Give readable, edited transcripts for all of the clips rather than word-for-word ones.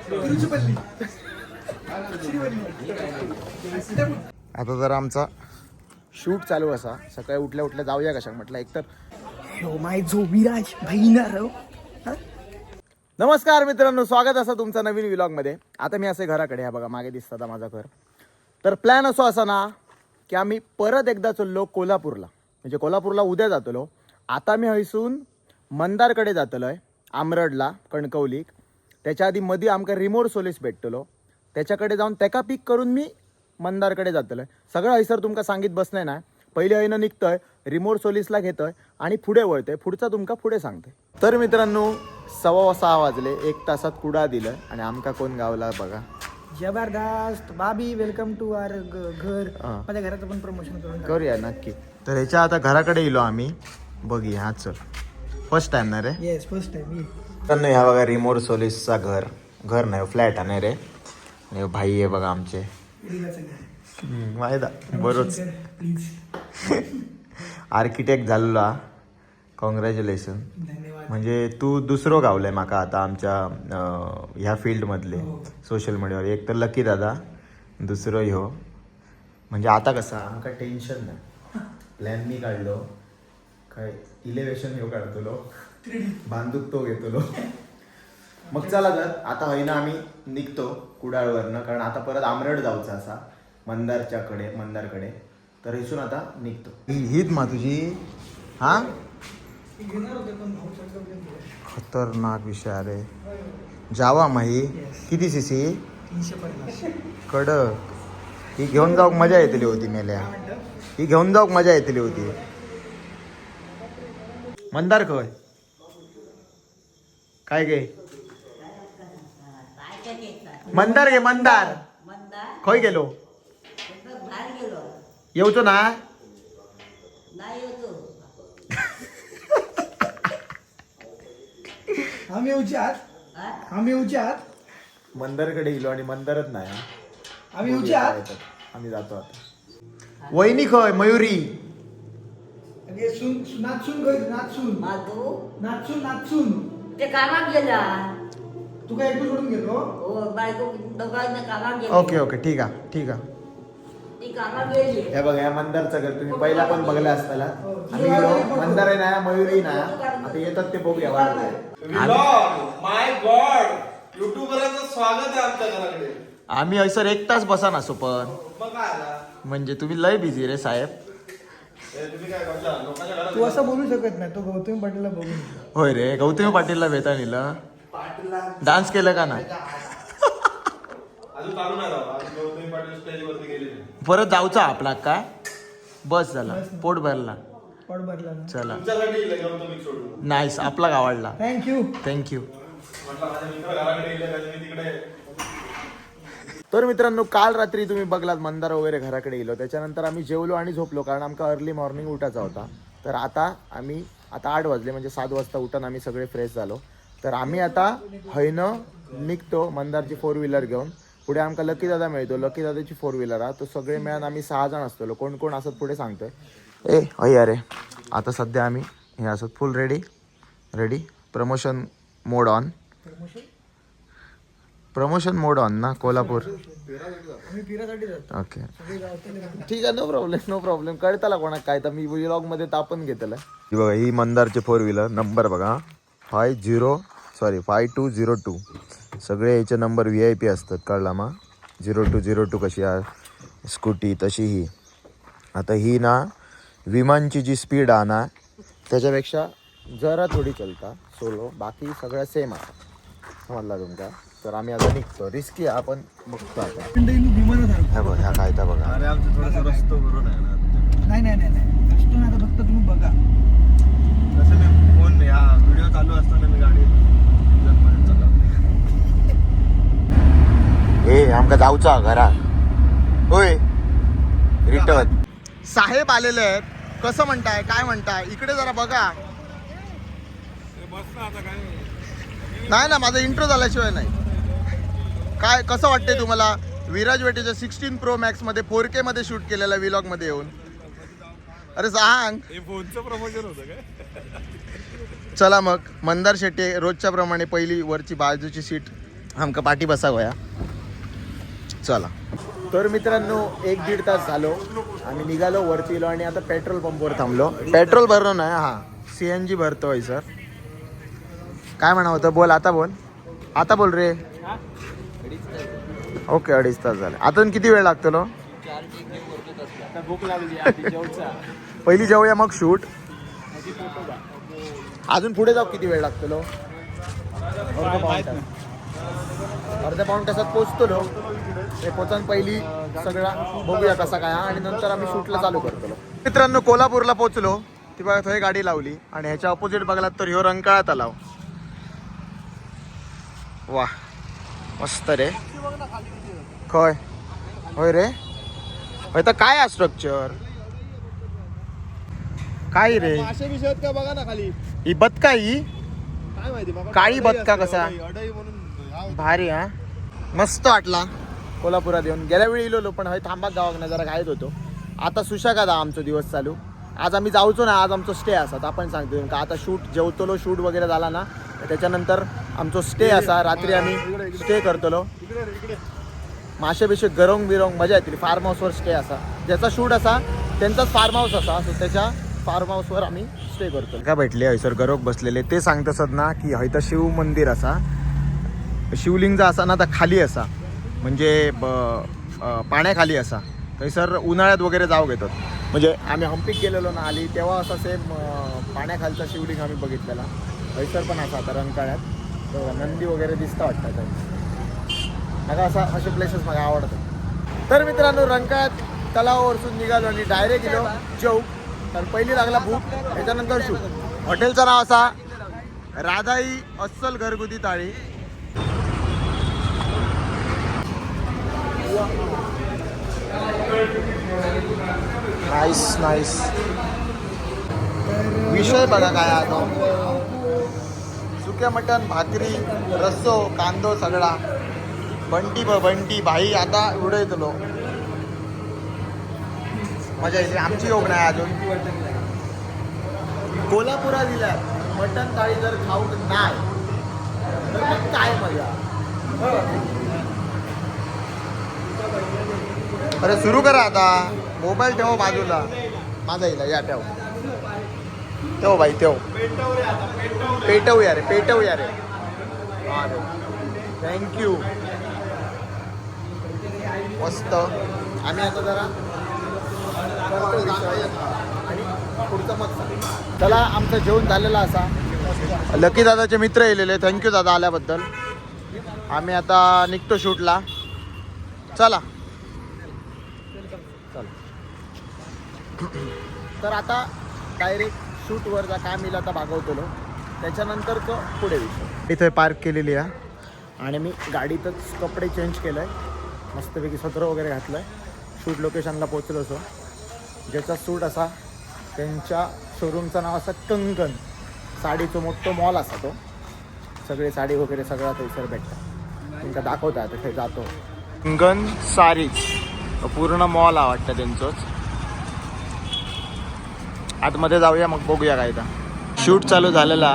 आता जर आमचा शूट चालू असा सकाळी उठल्या उठल्या जाऊया कशा म्हटलं एकतर माय जो विराज भाईनार. नमस्कार मित्रांनो, स्वागत असं तुमचं नवीन व्लॉगमध्ये. आता मी असे घराकडे आहे बघा, मागे दिसतं आता माझं घर. तर प्लॅन असो असा ना की आम्ही परत एकदा चाललो कोल्हापूरला, म्हणजे कोल्हापूरला उद्या जातलो. आता मी हयसून मंदारकडे जातलो आहे, आमरडला कणकवलीक. त्याच्या आधी मध्ये आमका रिमोट सोलीस भेटतलो, त्याच्याकडे जाऊन त्याका पिक करून मी मंदारकडे जातलो आहे. सगळं हयसर तुमका सांगित बसणार ना. पहिले हयनं निघतोय, रिमोट सोलीसला घेतोय आणि पुढे वळतोय, पुढचा तुमका पुढे सांगतोय. तर मित्रांनो 6:15 वाजले, 1 तासात कुडा दिलं आणि आमका कोण गावला बघा. जबरदस्त बाबी, वेलकम टू आवर घर. माझ्या घराचं पण प्रमोशन करूया नक्की. तर ह्याच्या आता घराकडे येलो आम्ही. बघूया हा चल, फर्स्ट टाइम ना रे. Yes, first time. तर ह्या बघा रिमोट सोलिसचा घर नाही, फ्लॅट आहे रे. आणि भाई आहे बघा आमचे, माहिती बरोच आर्किटेक्ट झालेला. कॉंग्रॅच्युलेशन. म्हणजे तू दुसरं गावलंय माका आता आमच्या ह्या फील्डमधले सोशल मीडियावर. एक तर लकी दादा, दुसरं ह्यो. म्हणजे आता कसं आमका टेन्शन नाही. प्लॅन मी काढलो, काय इलेव्हेशन ह्यो काढतलो, बांधूक तो घेतलो. मग चला तर आता होईना आम्ही निघतो कुडाळवरनं, कारण आता परत आमरड जाऊचा असा मंदारकडे. तर इथून आता निघतो. हीच मा तुझी हा खतरनाक विषय अरे. जावा माही किती सीसी 350 कडक. ही घेऊन जाऊक मजा येतली होती मेल्या. ही घेऊन जाऊक मजा येतली होती. मंदार खय काय गे मंदार गे मंदार खय गेलो येऊचो ना. आम्ही उच्यात मंदारकडे गेलो आणि मंदारच नाही. आम्ही उच्यात आम्ही जातो आता. वहिनी खय मयुरी नाचून ते कामात गेला. तू काय एकटं सोडून गेलो. हो, बायको दोघांना कामात गेली. ओके ठीक आहे. ती कामात गेली. हे बघा, या मंदारचं घर तुम्ही पहिला पण बघला असताना. आम्ही गेलो, मंदार आहे ना, मयुरी ना, आता येतात ते बघूया. माय गॉड, युट्यूबरचं स्वागत आहे आमच्या घराकडे. आम्ही सर 1 तास बसा नसो, पण मग काय आला? म्हणजे तुम्ही लय बिझी रे साहेब. तुम्ही काय करता? लोकांच्या घरात तू असं बोलू शकत नाही. तो गौतमी पाटीलला बघून. होय रे, गौतमी पाटीलला भेटा नेलं. डान्स केलं का नाही? अजून चालू नाही राहू. अजून गौतमी पाटील स्टेजवरती गेले नाही. परत जाऊचा आपला काय बस झाला, पोट भरला. पड भरला ना. चला तुमच्यासाठी गेले गौतमी सोडून. नाईस, आपला आवडला. थँक्यू. म्हटलं माझ्या मित्र घराकडे गेले पाहिजे, मी तिकडे. तर मित्रांनो, काल रात्री तुम्ही बघलात मंदार वगैरे घराकडे गेलो. त्याच्यानंतर आम्ही जेवलो आणि झोपलो, कारण आमका अर्ली मॉर्निंग उठायचा होता. तर आता 8 वाजले, म्हणजे 7 वाजता उठून आम्ही सगळे फ्रेश झालो. तर आम्ही आता हैनं निघतो मंदारची 4 व्हीलर घेऊन. पुढे आमका लकी दादा मिळतो, लकी दादाची 4 व्हीलर आहे. तो सगळे मिळून आम्ही 6 जण असतो. कोण कोण असत पुढे सांगतोय. अरे आता सध्या आम्ही हे असत फुल रेडी. प्रमोशन मोड ऑन ना कोल्हापूर. ओके ठीक आहे, नो प्रॉब्लेम. कळताला कोणाक काय तर मी व्लॉग मध्ये तापण घेतलं. ही बघा, ही मंदारचे 4 व्हीलर नंबर बघा, 5202. सगळे याचे नंबर VIP असतात, कळला मा. 0202 कशी आहे स्कूटी, तशी ही. आता ही ना विमानची जी स्पीड आहे ना, त्याच्यापेक्षा जरा थोडी चलता सोलो, बाकी सगळ्या सेम आहे समजला तुमका. तर आम्ही आता निघतो. रिस्की आहे, आपण बघतो आता. ह्या काय तर बघा. अरे आमचं थोडंसं रस्तो बरोबर आहे ना. नाही असतो ना. फक्त तुम्ही बघा. कसं मी फोन या व्हिडिओ चालू असताना मी गाडी आमका जाऊचा घरा. होय, रिटर्न. साहेब आलेले आहेत. कसं म्हणताय, काय म्हणताय? इकडे जरा बघा. नाही ना, माझा इंट्रो झाल्याशिवाय नाही. काय कसं वाटतंय तुम्हाला विराज वेटेच्या 16 Pro Max मध्ये 4K मध्ये शूट केलेल्या व्लॉग मध्ये येऊन? अरे सांग. फोनचं प्रमोशन होतं काय? चला मग मंदार शेट्टी रोजच्या प्रमाणे पहिली वरची बाजूची सीट आमका पाठी बसा गोया. चला तर मित्रांनो 1-1.5 तास झालो आम्ही निघालो वरती गेलो आणि आता पेट्रोल पंपवर थांबलो. पेट्रोल भरलो नाही हा CNG भरतोय सर. काय म्हणा होतं बोल आता बोल रे. ओके 2.5 तास झाले. अजून किती वेळ लागतो? भूक लागली पहिली जाऊया मग शूट. अजून पुढे जाऊ किती वेळ लागतो? अर्ध्या पाऊण तासात पोहोचतो. ते पोचान पहिली सगळा बघूया कसा काय आणि नंतर आम्ही शूटला चालू करतो. मित्रांनो कोल्हापूरला पोहोचलो. ती बघा थंय गाडी लावली आणि ह्याच्या ऑपोजिट बघलात तर ह्यो रंकाळा तलाव. वा मस्त रे. खय होय रे. होय तर काय आहे स्ट्रक्चर काय रे? असे विषय का बघा ना खाली. ही बदका ही काय माहिती बाबा. काळी बदका कसा अडई म्हणून भारी हा. मस्त वाटला कोल्हापुरात येऊन. गेल्या वेळी इलो पण हय थांबात जावा ना जरा घाईत होतो. आता सुशाखात आमचा दिवस चालू. आज आम्ही जाऊचो ना. आज आमचं स्टे असा आपण सांगतो का आता जेवतलो शूट वगैरे झाला ना त्याच्यानंतर आमचं स्टे असा. रात्री आम्ही स्टे करतलो. मासे बिशे गरंग बिरंग मजा येतील. फार्म हाऊसवर स्टे असा. ज्याचा शूट असा त्यांचाच फार्म हाऊस असा सो त्याच्या फार्म हाऊसवर आम्ही स्टे करतो. का भेटले हयसर गरोक बसलेले ते सांगतसत ना की हयतं शिव मंदिर असा. शिवलिंग असा ना तर खाली असा म्हणजे पाण्याखाली असा. थंयसर उन्हाळ्यात वगैरे जाऊ घेतात. म्हणजे आम्ही हंपीत गेलेलो ना आली तेव्हा असा सेम पाण्याखालचा शिवलिंग आम्ही बघितलेला. थंयसर पण असा आता रंकाळ्यात नंदी वगैरे दिसता वाटतं. मला असे प्लेसेस मला आवडतात. तर मित्रांनो रंकाळ्यात तलावावरसून निघालो आणि डायरेक्ट गेलो जेऊ. तर पहिली लागला भूक त्याच्यानंतर शूट. हॉटेलचं नाव असा राधाई अस्सल घरगुती थाळी. नाईस. विषय बघा काय आता. सुक्या मटण भाकरी रस्सो कांदो सगळा बंटी भाई आता एवढं येतलो. मजा येते. आमची योग नाही अजून. कोल्हापुरात दिल्या मटण थाळी जर खाऊक नाही तर मग काय मजा. अरे सुरू करा आता. मोबाईल ठेवा बाजूला. माझा येईल या ठेव भाई ठेव. पेटवूया रे. हा थँक्यू. मस्त. आम्ही आता जरा आणि पुढचं मग चला आमचं जेवण झालेलं असा. लकी दादाचे मित्र येलेले. थँक्यू दादा आल्याबद्दल. आम्ही आता निघतो शूटला. चला तर आता डायरेक्ट शूटवर जा काय मिळालं आता भागवतो. त्याच्यानंतरचं पुढे विषय. इथे पार्क केलेली आहे आणि मी गाडीतच कपडे चेंज केलं आहे. मस्तपैकी सत्र वगैरे घातलं आहे. शूट लोकेशनला पोचलो असो. ज्याचा शूट असा त्यांच्या शोरूमचं नाव असं कंगन. साडीचं मोठं मॉल असा तो. सगळे साडी वगैरे सगळा पैसर भेटतात. तुमका दाखवतात तिथे जातो. कंगन सारीज पूर्ण मॉल आवडतं त्यांचंच. आतमध्ये जाऊया मग बघूया काय. शूट चालू झालेला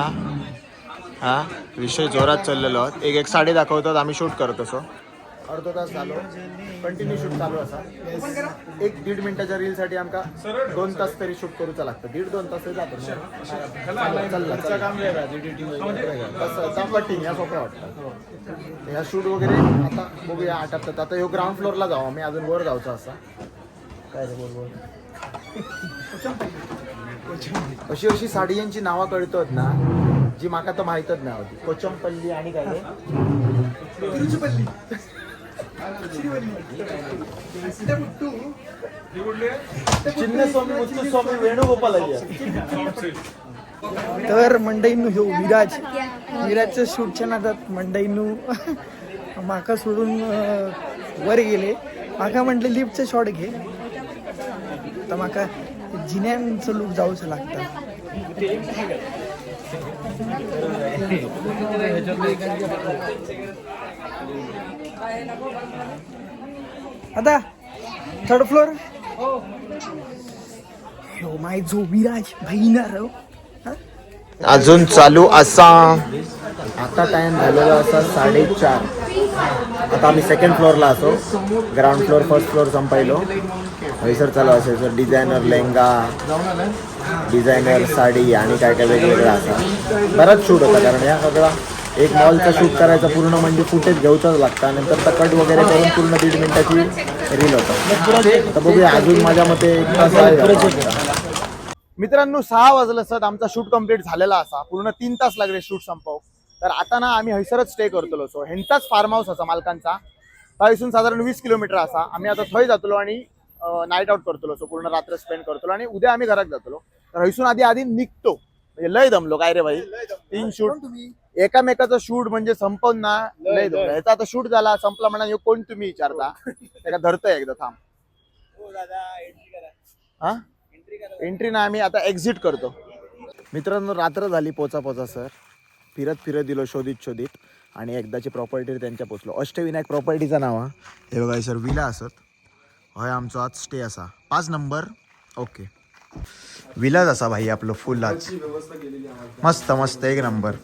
हा. विषय जोरात चाललेलो. एक साडी दाखवतात आम्ही शूट करत असो. अर्धा तास झालो कंटिन्यू शूट चालू असा. 1-1.5 मिनिटाच्या रीलसाठी आमका 2 तास तरी शूट करूचा लागतं. 1.5-2 तास जातो. कटिंग या सोप्या वाटतं. ह्या शूट वगैरे आता बघूया आटपतात. आता ह्यो ग्राउंड फ्लोअरला जाऊ. आम्ही अजून वर जाऊचा असा. काय रे बोल. अशी साडीयांची नावं कळतात ना जी माका तर माहीतच नाही होती. कोचमपल्ली आणि काय तिरुचपल्ली. चिन्नस्वामी मुत्तुस्वामी वेणुगोपाल. तर मंडईनू ह्यो विराजच्या शूटच्या नादात मंडईनू माका सोडून वर गेले. माका म्हटले लिफ्टचे शॉट घे. तर माका जिन्यांचं लूक जाऊचं लागतं. आता 3rd फ्लोअर. हो माय जो विराज भैनार अजून चालू असा. आता टाइम झालेला असा 4:30. आता आम्ही सेकंड फ्लोअरला असो. ग्राउंड फ्लोअर फर्स्ट फ्लोअर संपायलो. हैसर चालू असेल sir designer lehenga, designer sari आणि काय काय वेगवेगळं असं बराच शूट होता. कारण या सगळा एक मॉलचा शूट करायचा पूर्ण म्हणजे फुटेज घेऊचाच लागतं. नंतर तर कट वगैरे करून पूर्ण 1.5 मिनिटाची रील होतं. आता बघूया अजून माझ्या मते 1 तास आहे. मित्रांनो 6 वाजलं सर आमचा शूट कंप्लीट झालेला असा. पूर्ण 3 तास लागले शूट संपव. तर आता ना आम्ही हैसरच स्टे करतलो. सो ह्यांचाच फार्म हाऊस असा मालकांचा. थंयसून साधारण 20 किलोमीटर असा. आम्ही आता थंय जातलो आणि नाईट आउट करतलो. सो पूर्ण रात्र स्पेंड करतलो आणि उद्या आम्ही घरात जातलो. तर हैसून आधी निघतो. म्हणजे लय दमलो काय रे भाई. 3 शूट एकामेकाचं शूट म्हणजे संपवून ना लय दमलो. ह्याचा आता शूट झाला संपला म्हणा. कोण तुम्ही विचारता त्याला धरतोय एकदा थांब. हा एंट्री ना आम्ही आता एक्झिट करतो. मित्रांनो रात्र झाली पोचा सर. फिरत दिलो शोधित आणि एकदाची प्रॉपर्टी त्यांच्या पोचलो. अष्टविनायक प्रॉपर्टीचं नाव हा. हे बघा सर विला असत. होय आमचो आज स्टे असा 5 नंबर. ओके विलाज असा भाई आपलं फुल आज मस्त मस्त 1 नंबर.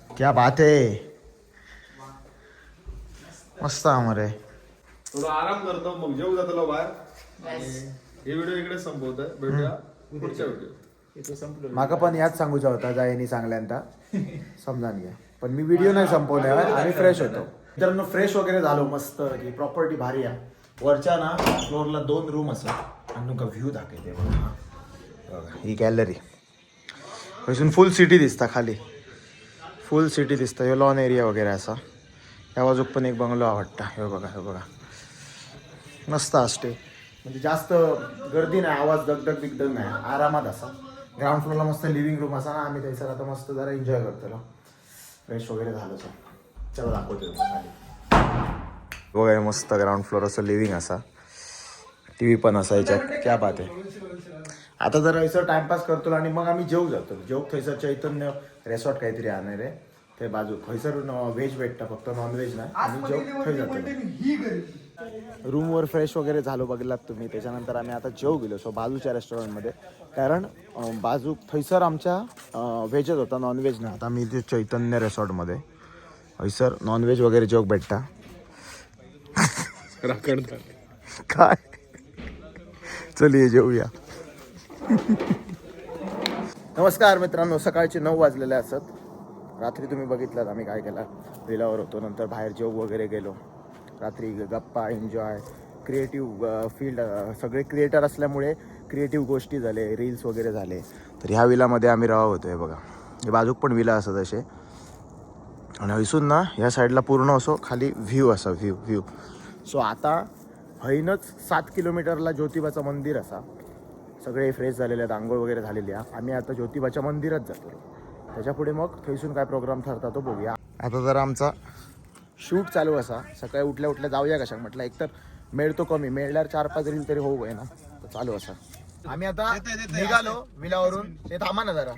क्या बात है मस्त आमरे. थोडा आराम करतो मग जेव जातो बाहेर. हे व्हिडिओ इकडे संपवतोय. भेटूया पुढच्या व्हिडिओ. माका पण याच सांगूचा होता जायनी चांगल्यांदा समजान घ्या. पण मी व्हिडिओ नाही संपवले आणि फ्रेश होतो. मित्रांनो फ्रेश वगैरे झालो मस्त की प्रॉपर्टी भारी आहे. वरच्या ना फ्लोअरला 2 रूम असतात आणि तुमका व्ह्यू दाखवते बघा. ही गॅलरी अजून फुल सिटी दिसता. खाली फुल सिटी दिसता. हे लॉन एरिया वगैरे असा. या बाजूक पण एक बंगलो आवडता. हे बघा मस्त असते. म्हणजे जास्त गर्दी नाही. आवाज दगदग बिगदग नाही. आरामात असा. ग्राउंड फ्लोअरला मस्त लिव्हिंग रूम असा ना. आम्ही त्याच्यात आता मस्त जरा एन्जॉय करतो. फ्रेश वगैरे झालं सर. चला दाखवतो वगैरे मस्त ग्राउंड फ्लोअर असं लिव्हिंग असा. टी व्ही पण असा याच्यात. क्या बात आहे. आता जरा हैसर टाइमपास करतो आणि मग आम्ही जेव जातो. जेव थंयसर चैतन्य रेसॉर्ट काहीतरी आणणार आहे ते बाजू. हैसर व्हेज भेटतं फक्त नॉनव्हेज नाही. आणि जेव थंय जातो. रूमवर फ्रेश वगैरे झालो बघलात तुम्ही. त्याच्यानंतर आम्ही आता जेव गेलो सो बाजूच्या रेस्टॉरंटमध्ये. कारण बाजू थैसर आमच्या व्हेजच होता नॉनव्हेज नाही. आता मी ते चैतन्य रेसॉर्टमध्ये हैसर नॉनव्हेज वगैरे जेव भेटता. काय चलिये जेवूया. नमस्कार मित्रांनो सकाळचे 9 वाजलेले असत. रात्री तुम्ही बघितलं आम्ही काय केलं. विलावर होतो. नंतर बाहेर जेव वगैरे गेलो. रात्री गप्पा एन्जॉय क्रिएटिव्ह फील्ड. सगळे क्रिएटर असल्यामुळे क्रिएटिव्ह गोष्टी झाले. रील्स वगैरे झाले. तर ह्या विलामध्ये आम्ही राहत होतो. हे बघा हे बाजूक पण विला असत असे. आणि हैसून ना ह्या साईडला पूर्ण असो खाली व्ह्यू असा व्ह्यू. सो आता हैनच 7 किलोमीटरला ज्योतिबाचं मंदिर असा. सगळे फ्रेश झालेले आहेत. आंघोळ वगैरे झालेली आहे. आम्ही आता ज्योतिबाच्या मंदिरात जातो. त्याच्यापुढे मग थैसून काय प्रोग्राम ठरता तो बघूया. आता जरा आमचा शूट चालू असा. सकाळी उठल्या जाऊया कशा म्हटलं. एकतर मेळ तो कमी मेळल्यावर 4-5 रील तरी होऊ आहे ना. तर चालू असा. आम्ही आता निघालो विलावरून. ते थांबा ना जरा.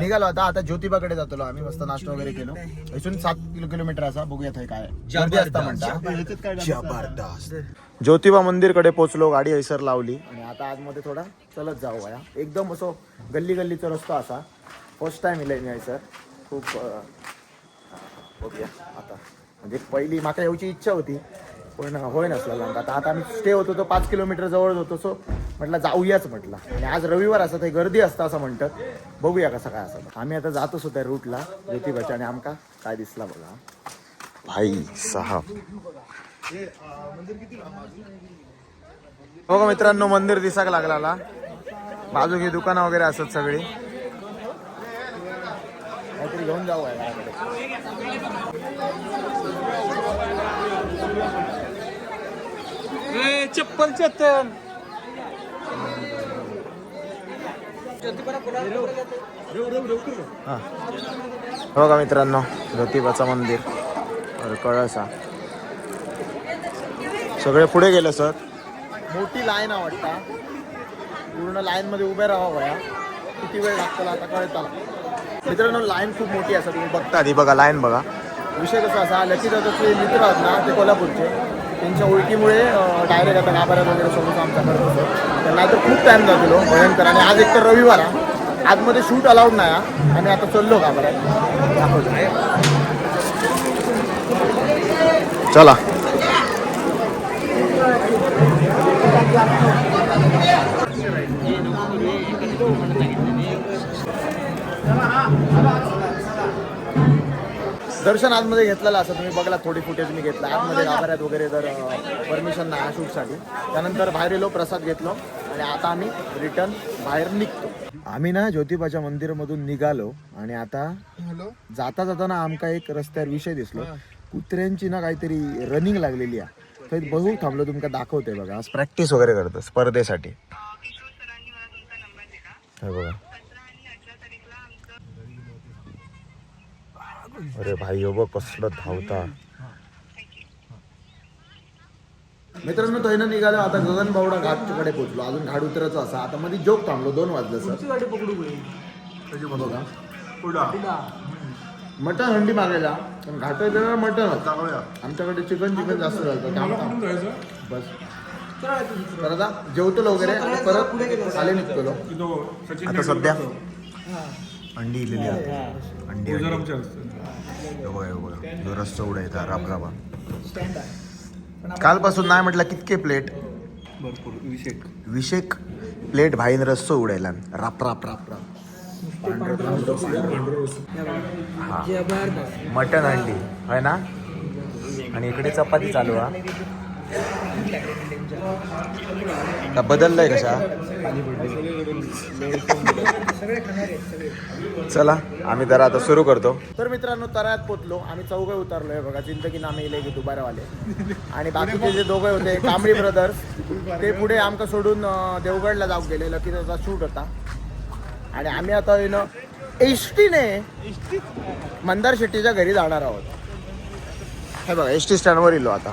निघालो आता ज्योतिबाकडे जातो आम्ही. मस्त नाश्ता वगैरे केलो. इथून 7 किलोमीटर असा. बघूया थंय काय जबरदस्त. ज्योतिबा मंदिरकडे पोचलो. गाडी हैसर लावली आणि आता आतमध्ये थोडा चलत जाऊ वया. एकदम असं गल्लीचा रस्ता असा. फर्स्ट टाइम इलाय मी हैसर. खूप बघूया आता. म्हणजे पहिली माका यायची इच्छा होती पण होय नसला. आता आम्ही स्टे होतो तो 5 किलोमीटर जवळ होतो. सो म्हटलं जाऊयाच म्हटलं. आणि आज रविवार असं ते गर्दी असतं असं म्हणतात. बघूया कसं काय असं. आम्ही आता जातोच होत्या रूटला ज्योतिबाच्या. आणि आमका काय दिसला बघा भाई साहब. हो मित्रांनो मंदिर दिसाक लागला. बाजू ही दुकानं वगैरे असत सगळी. काहीतरी घेऊन जाऊ आहे. चप्पल चेतन बघा मित्रांनो ज्योतिबाचं मंदिर कळसा. सगळे पुढे गेले सर. मोठी लाईन आवडता. पूर्ण लाईन मध्ये उभे राहावं वया. किती वेळ लागतो आता कळत आला. मित्रांनो लाईन खूप मोठी असं तुम्ही बघता. आधी बघा लाईन बघा. विषय कसा असा लकी दादाचे मित्र आहेत ना ते कोल्हापूरचे. त्यांच्या ओळखीमुळे डायरेक्ट आता गाभाऱ्यात वगैरे सोडून आमचा करत होतो. तर नाहीतर खूप टाईम जातो भयंकर. आणि आज एक तर रविवार आहे, आतमध्ये शूट अलाउड नाही आहे. आणि आता चाललो गाभाऱ्यात दाखवतो. चला दर्शन आतमध्ये घेतलेलं असं तुम्ही बघला, थोडी फुटेज मी घेतला आतमध्ये गाभाऱ्यात वगैरे जर परमिशन नाही शूटसाठी. त्यानंतर बाहेर गेलो, प्रसाद घेतलो आणि आता आम्ही रिटर्न बाहेर निघतो. आम्ही ना ज्योतिबाच्या मंदिरामधून निघालो आणि आता जाता जाताना आमका एक रस्त्यावर विषय दिसलो. कुत्र्यांची ना काहीतरी रनिंग लागलेली आहे. तर बघू थांबलो, तुमका दाखवतोय बघा. आज प्रॅक्टिस वगैरे करतो स्पर्धेसाठी. हे बघा, अरे भाई हो बघ कसलं धावता. मित्रांनो तो निघालो आता गगनबावडा घाटकडे पोहोचलो. अजून घाट उतरायचं असा. आता मध्ये जोक थांबलो 2 वाजलं सर. गाडी पकडू बघा मटन हंडी मागायला पण घाटायला मटन आमच्याकडे चिकन जास्त झालं. बस तर आता जेवतो वगैरे परत खाली निघतो. आता सध्या अंडी इलेली आहे. अंडी रस्ता उडायचा राबराबा. कालपासून नाही म्हटलं कितके प्लेट विशेक प्लेट भाईन रस्सो उडायला राप राप राप राप. मटन अंडी आहे ना. आणि इकडे चपाती चालू आहे. का बदललंय कशा. चला आम्ही जरा आता सुरू करतो. तर मित्रांनो तरायात पोचलो आम्ही. चौघे उतरलोय बघा. जिंदगी नामे इले की दुबारावाले. आणि बाकीचे जे दोघे होते कांबळी ब्रदर्स ते पुढे आमका सोडून देवगडला जाऊ गेले. लकी त्याचा शूट होता. आणि आम्ही आता एसटीने मंदार शेट्टीच्या घरी जाणार आहोत. हे बघा एसटी स्टँडवर इलो आता.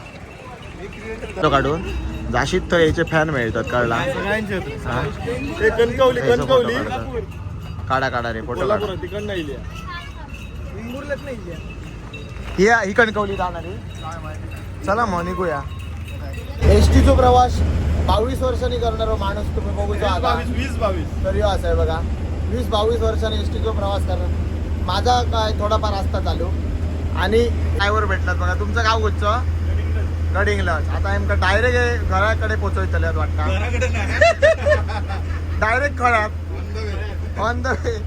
काढून जाशीत तर याचे फॅन मिळतात कळला. काढा काढा रे फोटो काढा. ही कणकवली जाणार आहे. चला मग निघूया. एसटीचा प्रवास 22 वर्षांनी करणारा माणूस तुम्ही बघू आता. 20-22 तरी असं आहे बघा. 20-22 वर्षांनी एसटीचा प्रवास करणार. माझा काय थोडाफार असता चालू. आणि ड्रायव्हर भेटलात बघा. तुमचं गाव कुठचं. गडिंगलाच. आता आमका डायरेक्ट घराकडे पोहोचवतल्यात वाटतं. डायरेक्ट खळ्यात ऑन द वे.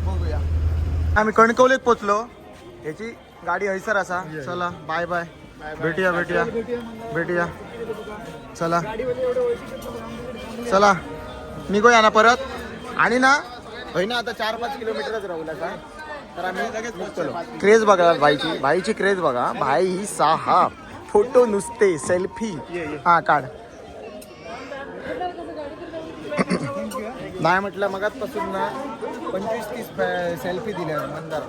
बघूया. आम्ही कणकवलीत पोचलो. याची गाडी हैसर असा. चला बाय बाय. भेटूया भेटूया भेटूया. चला चला निघूया ना परत. आणि ना होई ना आता 4-5 किलोमीटरच राहूला का. तर आम्ही लगेच निघतो. क्रेज बघा भाईची क्रेज बघा. भाई साहा फोटो नुसते सेल्फी. हा काढ. नाही म्हटलं मगाचपासून ना 25-30 सेल्फी दिल्या Mandar.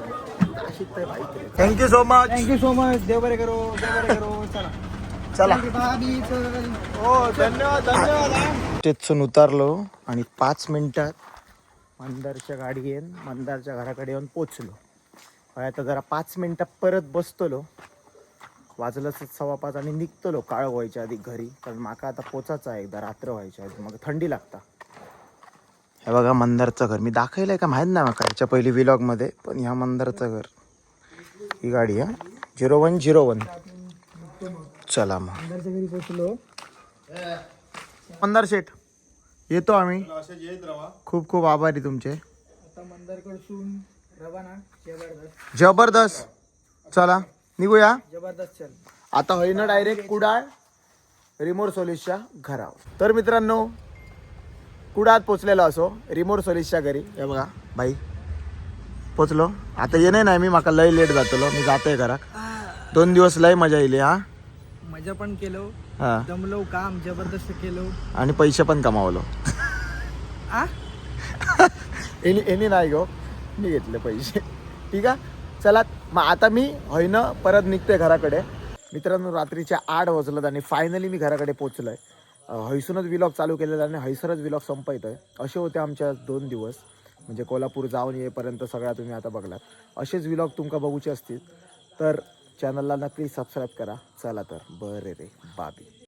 Thank you so much. Thank you so much. देव बरे करो देव बरे करो. चला चला हो धन्यवाद धन्यवाद. स्टेशन उतरलो आणि 5 मिनिटात मंदारच्या गाडी येऊन मंदारच्या घराकडे येऊन पोचलो. आता जरा 5 मिनिटात परत बसतलो. वाजलं 5:15 आणि निघतलो काळ व्हायच्या आधी घरी. कारण माका आता पोचायचं आहे एकदा रात्र व्हायच्या आधी. मग थंडी लागता. हे बघा मंदारचं घर. मी दाखवलंय का माहीत नाही माका याच्या पहिली व्लॉगमध्ये. पण ह्या मंदारचं घर. ही गाडी आहे 0101. चला मग मंदारच्या घरी पोहोचलो. मंदार शेठ येतो आम्ही. खूप खूप आभारी तुमचे. आता मंदारकडसून रवाना. जबरदस्त जबरदस्त. चला निघूया. जबरदस्त. चल आता होईना डायरेक्ट कुडाळ रिमोर सोलिसच्या घरावर. तर मित्रांनो कुडाळात पोचलेलो असो रिमोर सोलिसच्या घरी. हे बघा भाई पोचलो. आता येणे नाही मी. माका लय लेट जातलो. मी जातोय घरात. 2 दिवस लय मजा येईल. हा मजा पण केलो. हा जमलो काम जबरदस्त केलो. आणि पैसे पण कमावलो. एनी नाही गो मी घेतले पैसे. ठीक आहे चला मग आता मी होईना परत निघतोय घराकडे. मित्रांनो रात्रीचे 8 वाजलेत आणि फायनली मी घराकडे पोचलोय. हैसूनच व्लॉग चालू केलेला आणि हैसरच व्लॉग संपवतोय. असे होते आमच्या 2 दिवस. म्हणजे कोल्हापूर जाऊन येईपर्यंत सगळ्या तुम्ही आता बघलात. असेच व्लॉग तुमका बघूचे असतील तर चॅनलला नक्की सबस्क्राईब करा. चला तर बरे रे बाबी.